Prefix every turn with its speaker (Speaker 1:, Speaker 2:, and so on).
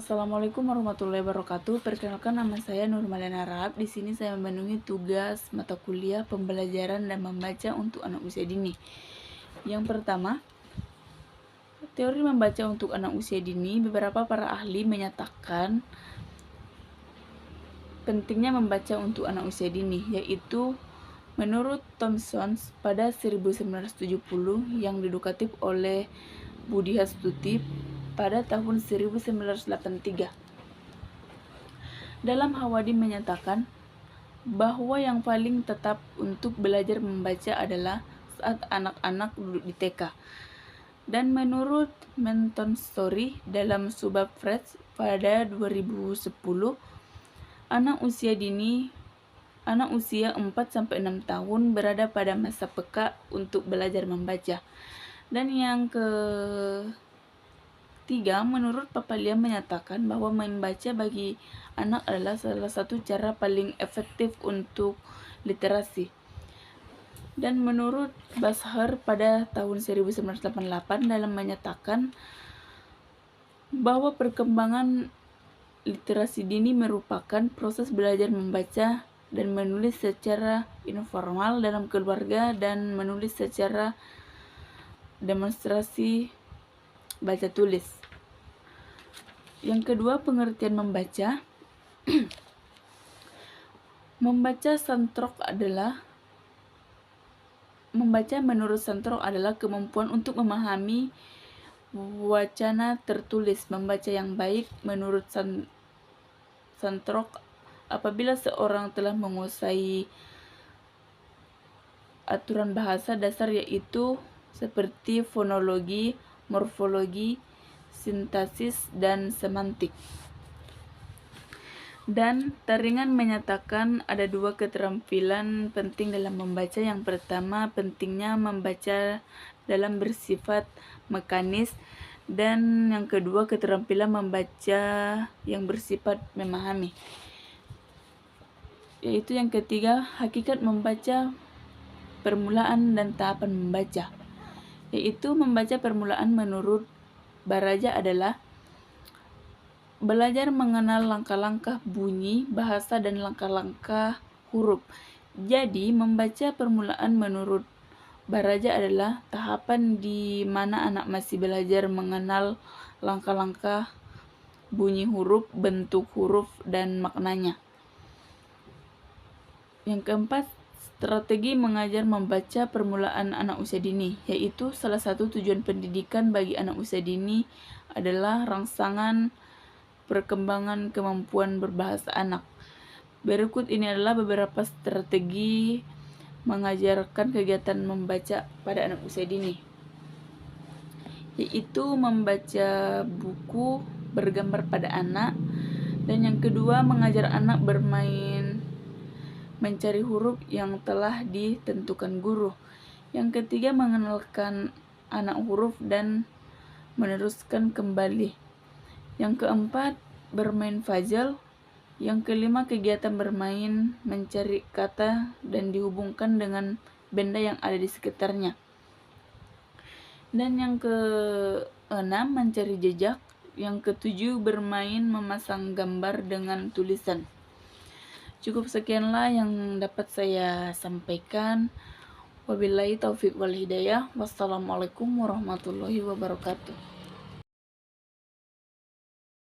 Speaker 1: Assalamualaikum warahmatullahi wabarakatuh. Perkenalkan, nama saya Nurmaliana Rahab. Di sini saya memenuhi tugas mata kuliah pembelajaran dan membaca untuk anak usia dini. Yang pertama, teori membaca untuk anak usia dini. Beberapa para ahli menyatakan pentingnya membaca untuk anak usia dini, yaitu menurut Thomson pada 1970 yang didukatip oleh Budi Hastuti pada tahun 1983. Dalam Hawadi menyatakan bahwa yang paling tetap untuk belajar membaca adalah saat anak-anak duduk di TK. Dan menurut Montessori dalam Subbab Fresh pada 2010, anak usia 4-6 tahun berada pada masa peka untuk belajar membaca. Dan yang ketiga, menurut Papalia menyatakan bahwa membaca bagi anak adalah salah satu cara paling efektif untuk literasi. Dan menurut Bashar pada tahun 1988 dalam menyatakan bahwa perkembangan literasi dini merupakan proses belajar membaca dan menulis secara informal dalam keluarga dan menulis secara demonstrasi baca tulis. Yang kedua, pengertian membaca. Membaca menurut Santrok adalah kemampuan untuk memahami wacana tertulis. Membaca yang baik menurut Santrok apabila seorang telah menguasai aturan bahasa dasar, yaitu seperti fonologi, morfologi, sintaksis, dan semantik. Dan Taringan menyatakan ada dua keterampilan penting dalam membaca. Yang pertama, pentingnya membaca dalam bersifat mekanis, dan yang kedua, keterampilan membaca yang bersifat memahami. Yaitu yang ketiga, hakikat membaca, permulaan dan tahapan membaca. Yaitu membaca permulaan menurut Baraja adalah belajar mengenal langkah-langkah bunyi, bahasa, dan langkah-langkah huruf. Jadi, membaca permulaan menurut Baraja adalah tahapan di mana anak masih belajar mengenal langkah-langkah bunyi huruf, bentuk huruf, dan maknanya. Yang keempat, strategi mengajar membaca permulaan anak usia dini, yaitu salah satu tujuan pendidikan bagi anak usia dini adalah rangsangan perkembangan kemampuan berbahasa anak. Berikut ini adalah beberapa strategi mengajarkan kegiatan membaca pada anak usia dini, yaitu membaca buku bergambar pada anak. Dan yang kedua, mengajar anak bermain mencari huruf yang telah ditentukan guru. Yang ketiga, mengenalkan anak huruf dan meneruskan kembali. Yang keempat, bermain puzzle. Yang kelima, kegiatan bermain mencari kata dan dihubungkan dengan benda yang ada di sekitarnya. Dan yang keenam, mencari jejak. Yang ketujuh, bermain memasang gambar dengan tulisan. Cukup sekianlah yang dapat saya sampaikan. Wabillahi taufiq wal hidayah. Wassalamualaikum warahmatullahi wabarakatuh.